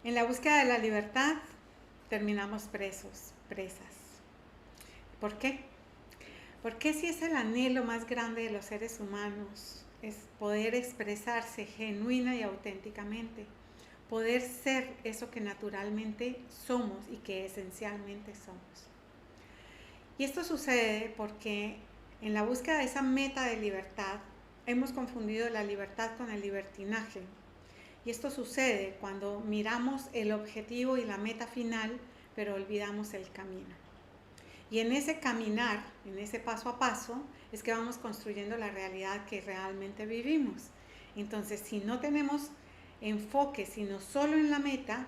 En la búsqueda de la libertad terminamos presos, presas. ¿Por qué? Porque si es el anhelo más grande de los seres humanos, es poder expresarse genuina y auténticamente, poder ser eso que naturalmente somos y que esencialmente somos. Y esto sucede porque en la búsqueda de esa meta de libertad hemos confundido la libertad con el libertinaje. Y esto sucede cuando miramos el objetivo y la meta final, pero olvidamos el camino. Y en ese caminar, en ese paso a paso, es que vamos construyendo la realidad que realmente vivimos. Entonces, si no tenemos enfoque, sino solo en la meta,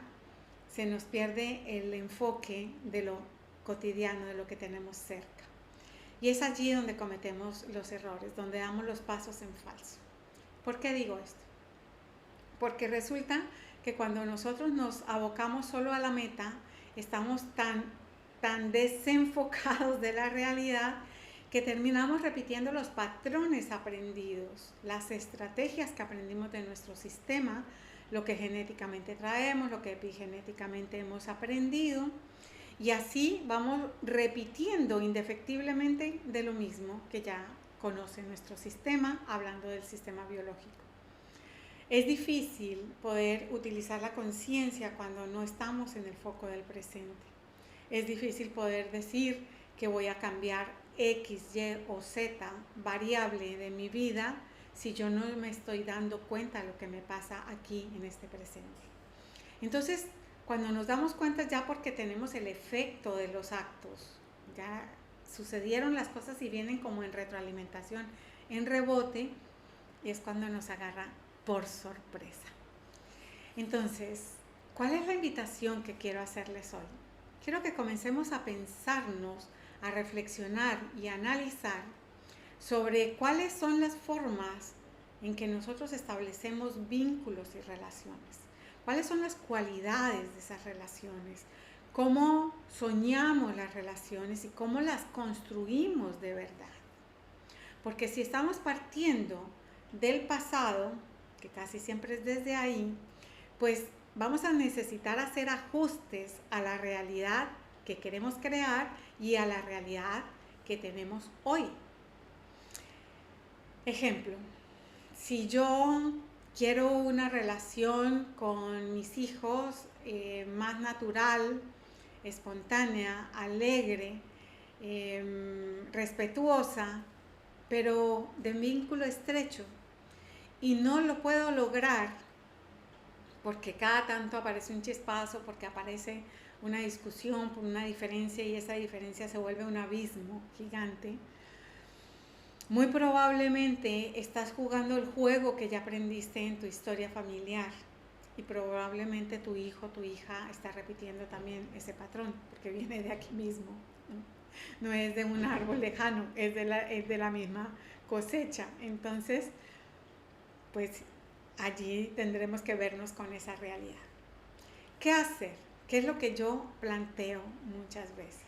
se nos pierde el enfoque de lo cotidiano, de lo que tenemos cerca. Y es allí donde cometemos los errores, donde damos los pasos en falso. ¿Por qué digo esto? Porque resulta que cuando nosotros nos abocamos solo a la meta, estamos tan desenfocados de la realidad que terminamos repitiendo los patrones aprendidos, las estrategias que aprendimos de nuestro sistema, lo que genéticamente traemos, lo que epigenéticamente hemos aprendido, y así vamos repitiendo indefectiblemente de lo mismo que ya conoce nuestro sistema, hablando del sistema biológico. Es difícil poder utilizar la conciencia cuando no estamos en el foco del presente. Es difícil poder decir que voy a cambiar X, Y o Z variable de mi vida si yo no me estoy dando cuenta de lo que me pasa aquí en este presente. Entonces, cuando nos damos cuenta ya porque tenemos el efecto de los actos, ya sucedieron las cosas y vienen como en retroalimentación, en rebote, es cuando nos agarra por sorpresa. Entonces, ¿cuál es la invitación que quiero hacerles hoy? Quiero que comencemos a pensarnos, a reflexionar y a analizar sobre cuáles son las formas en que nosotros establecemos vínculos y relaciones. ¿Cuáles son las cualidades de esas relaciones? ¿Cómo soñamos las relaciones y cómo las construimos de verdad? Porque si estamos partiendo del pasado, que casi siempre es desde ahí, pues vamos a necesitar hacer ajustes a la realidad que queremos crear y a la realidad que tenemos hoy. Ejemplo, si yo quiero una relación con mis hijos más natural, espontánea, alegre, respetuosa, pero de vínculo estrecho, y no lo puedo lograr porque cada tanto aparece un chispazo, porque aparece una discusión por una diferencia y esa diferencia se vuelve un abismo gigante, muy probablemente estás jugando el juego que ya aprendiste en tu historia familiar y probablemente tu hijo, tu hija está repitiendo también ese patrón porque viene de aquí mismo, no es de un árbol lejano, es de la misma cosecha. Entonces, pues allí tendremos que vernos con esa realidad. ¿Qué hacer? ¿Qué es lo que yo planteo muchas veces?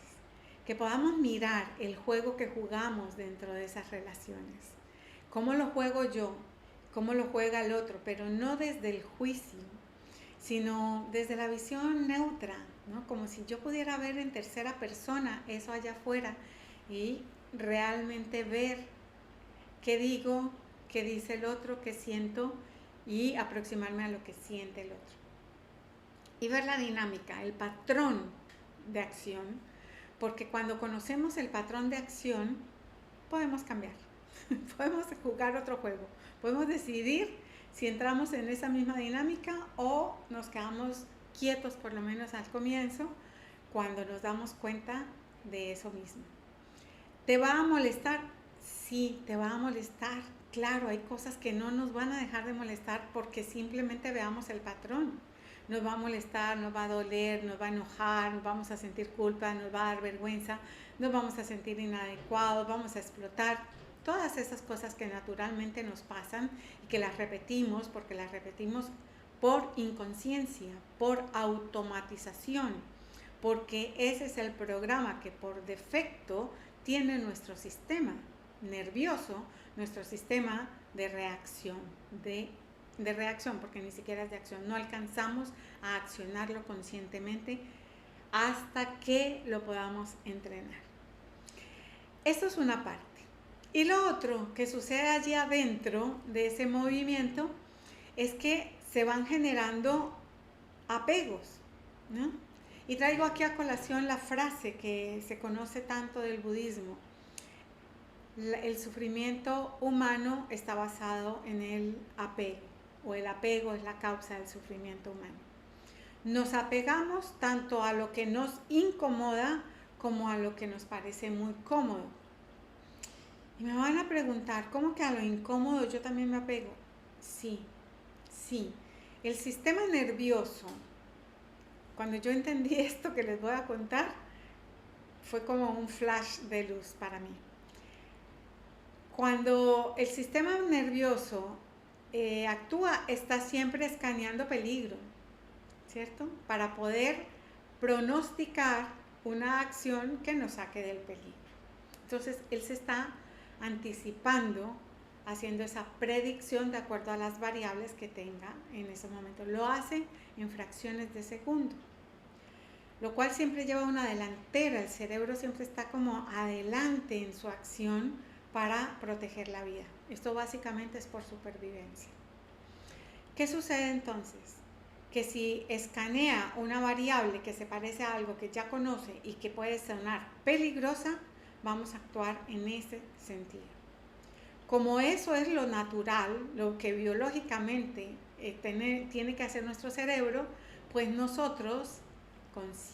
Que podamos mirar el juego que jugamos dentro de esas relaciones. ¿Cómo lo juego yo? ¿Cómo lo juega el otro? Pero no desde el juicio, sino desde la visión neutra, ¿no? Como si yo pudiera ver en tercera persona eso allá afuera y realmente ver qué digo, qué dice el otro, qué siento y aproximarme a lo que siente el otro. Y ver la dinámica, el patrón de acción, porque cuando conocemos el patrón de acción, podemos cambiar, podemos jugar otro juego, podemos decidir si entramos en esa misma dinámica o nos quedamos quietos por lo menos al comienzo cuando nos damos cuenta de eso mismo. ¿Te va a molestar? Sí, te va a molestar. Claro, hay cosas que no nos van a dejar de molestar porque simplemente veamos el patrón. Nos va a molestar, nos va a doler, nos va a enojar, nos vamos a sentir culpa, nos va a dar vergüenza, nos vamos a sentir inadecuados, vamos a explotar. Todas esas cosas que naturalmente nos pasan y que las repetimos porque las repetimos por inconsciencia, por automatización, porque ese es el programa que por defecto tiene nuestro sistema nervioso, nuestro sistema de reacción, de de reacción, porque ni siquiera es de acción. No alcanzamos a accionarlo conscientemente hasta que lo podamos entrenar. Esto es una parte. Y lo otro que sucede allí adentro de ese movimiento es que se van generando apegos, ¿no? Y traigo aquí a colación la frase que se conoce tanto del budismo. El sufrimiento humano está basado en el apego, o el apego es la causa del sufrimiento humano. Nos apegamos tanto a lo que nos incomoda como a lo que nos parece muy cómodo. Y me van a preguntar, ¿cómo que a lo incómodo yo también me apego? Sí. El sistema nervioso, cuando yo entendí esto que les voy a contar, fue como un flash de luz para mí. Cuando el sistema nervioso actúa, está siempre escaneando peligro, ¿cierto? Para poder pronosticar una acción que nos saque del peligro. Entonces, él se está anticipando, haciendo esa predicción de acuerdo a las variables que tenga en ese momento. Lo hace en fracciones de segundo, lo cual siempre lleva una delantera. El cerebro siempre está como adelante en su acción para proteger la vida. Esto básicamente es por supervivencia. ¿Qué sucede entonces? Que si escanea una variable que se parece a algo que ya conoce y que puede sonar peligrosa, vamos a actuar en ese sentido. Como eso es lo natural, lo que biológicamente tiene que hacer nuestro cerebro, pues nosotros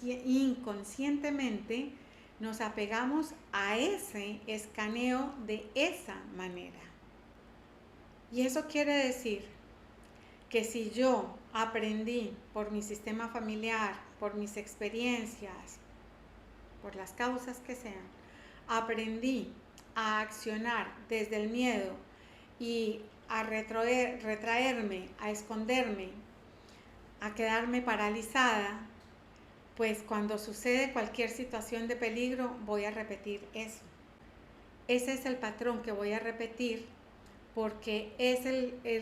inconscientemente nos apegamos a ese escaneo de esa manera. Y eso quiere decir que si yo aprendí por mi sistema familiar, por mis experiencias, por las causas que sean, aprendí a accionar desde el miedo y a retraerme, a esconderme, a quedarme paralizada, pues cuando sucede cualquier situación de peligro voy a repetir eso. Ese es el patrón que voy a repetir porque es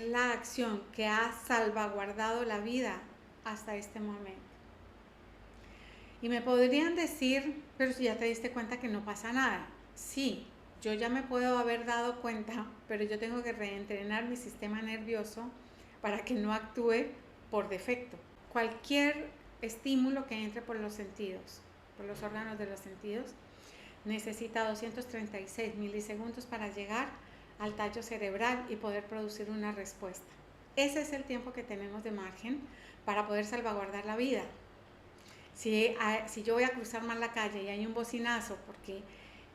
la acción que ha salvaguardado la vida hasta este momento. Y me podrían decir, pero si ya te diste cuenta que no pasa nada. Sí, yo ya me puedo haber dado cuenta, pero yo tengo que reentrenar mi sistema nervioso para que no actúe por defecto. Cualquier estímulo que entre por los sentidos, por los órganos de los sentidos, necesita 236 milisegundos para llegar al tallo cerebral y poder producir una respuesta. Ese es el tiempo que tenemos de margen para poder salvaguardar la vida. Si yo voy a cruzar mal la calle y hay un bocinazo porque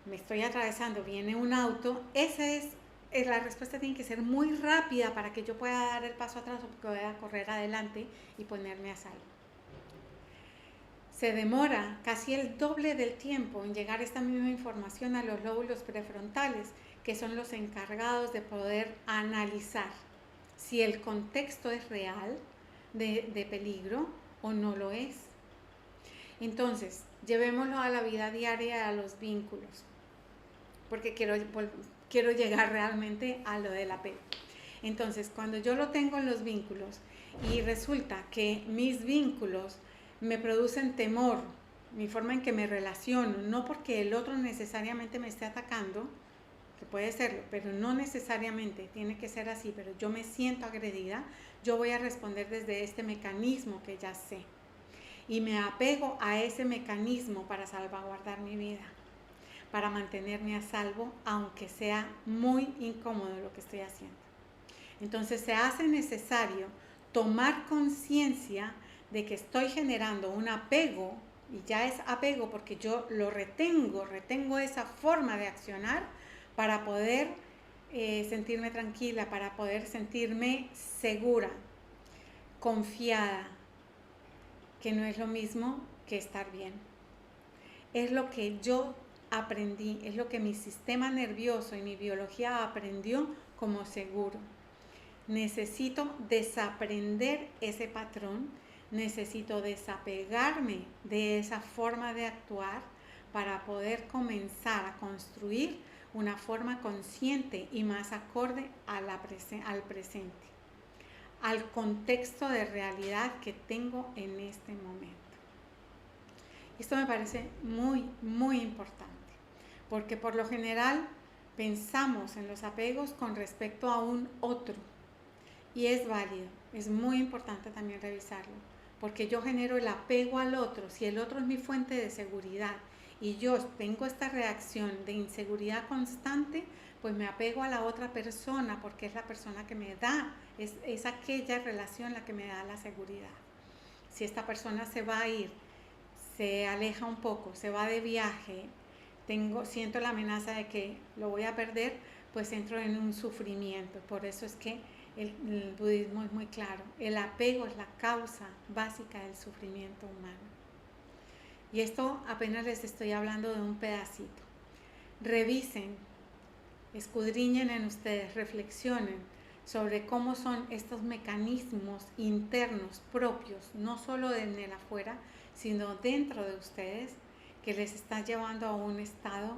me estoy atravesando, viene un auto, la respuesta tiene que ser muy rápida para que yo pueda dar el paso atrás o porque voy a correr adelante y ponerme a salvo. Se demora casi el doble del tiempo en llegar esta misma información a los lóbulos prefrontales, que son los encargados de poder analizar si el contexto es real de peligro o no lo es. Entonces, llevémoslo a la vida diaria, a los vínculos, porque quiero llegar realmente a lo del apego. Entonces, cuando yo lo tengo en los vínculos y resulta que mis vínculos me producen temor, mi forma en que me relaciono, no porque el otro necesariamente me esté atacando, que puede serlo, pero no necesariamente tiene que ser así, pero yo me siento agredida, yo voy a responder desde este mecanismo que ya sé. Y me apego a ese mecanismo para salvaguardar mi vida, para mantenerme a salvo, aunque sea muy incómodo lo que estoy haciendo. Entonces se hace necesario tomar conciencia de que estoy generando un apego, y ya es apego porque yo lo retengo esa forma de accionar para poder sentirme tranquila, para poder sentirme segura, confiada, que no es lo mismo que estar bien. Es lo que yo aprendí, es lo que mi sistema nervioso y mi biología aprendió como seguro. Necesito desaprender ese patrón, necesito desapegarme de esa forma de actuar para poder comenzar a construir una forma consciente y más acorde al presente. al contexto de realidad que tengo en este momento. Esto me parece muy, muy importante, porque por lo general pensamos en los apegos con respecto a un otro, y es válido, es muy importante también revisarlo, porque yo genero el apego al otro. Si el otro es mi fuente de seguridad y yo tengo esta reacción de inseguridad constante, pues me apego a la otra persona porque es la persona que me da, es aquella relación la que me da la seguridad. Si esta persona se va a ir, se aleja un poco, se va de viaje, siento la amenaza de que lo voy a perder, pues entro en un sufrimiento. Por eso es que el budismo es muy claro, el apego es la causa básica del sufrimiento humano. Y esto apenas les estoy hablando de un pedacito. Revisen, escudriñen en ustedes, reflexionen sobre cómo son estos mecanismos internos propios, no solo en el afuera, sino dentro de ustedes, que les está llevando a un estado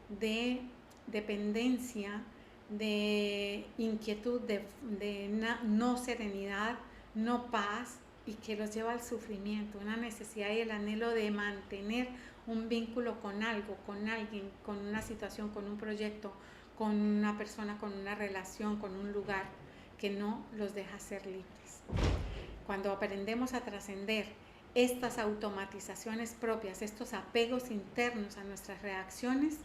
de dependencia, de inquietud, de no serenidad, no paz, y que los lleva al sufrimiento, una necesidad y el anhelo de mantener un vínculo con algo, con alguien, con una situación, con un proyecto, con una persona, con una relación, con un lugar que no los deja ser libres. Cuando aprendemos a trascender estas automatizaciones propias, estos apegos internos a nuestras reacciones,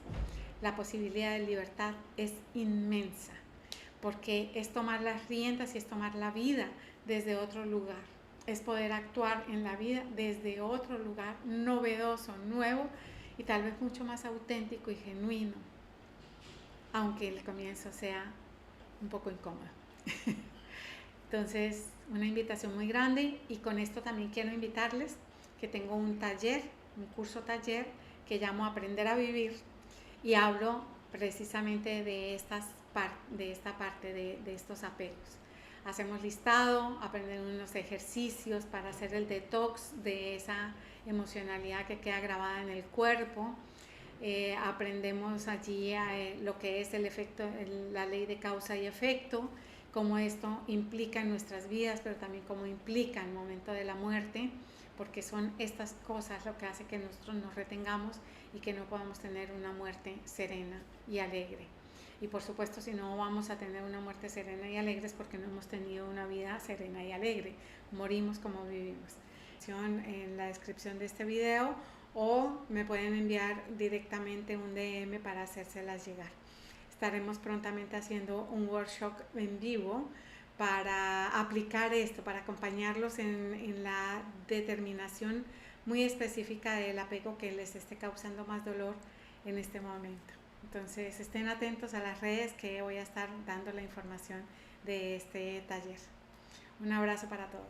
la posibilidad de libertad es inmensa, porque es tomar las riendas y es tomar la vida desde otro lugar, es poder actuar en la vida desde otro lugar novedoso, nuevo y tal vez mucho más auténtico y genuino, aunque el comienzo sea un poco incómodo. Entonces, una invitación muy grande, y con esto también quiero invitarles que tengo un taller, un curso taller que llamo Aprender a Vivir, y hablo precisamente de esta parte de estos apegos. Hacemos listado, aprendemos unos ejercicios para hacer el detox de esa emocionalidad que queda grabada en el cuerpo. Aprendemos allí lo que es el efecto, la ley de causa y efecto, cómo esto implica en nuestras vidas, pero también cómo implica en el momento de la muerte, porque son estas cosas lo que hace que nosotros nos retengamos y que no podamos tener una muerte serena y alegre. Y por supuesto, si no vamos a tener una muerte serena y alegre es porque no hemos tenido una vida serena y alegre. Morimos como vivimos. En la descripción de este video, o me pueden enviar directamente un DM para hacérselas llegar. Estaremos prontamente haciendo un workshop en vivo para aplicar esto, para acompañarlos en la determinación muy específica del apego que les esté causando más dolor en este momento. Entonces estén atentos a las redes, que voy a estar dando la información de este taller. Un abrazo para todos.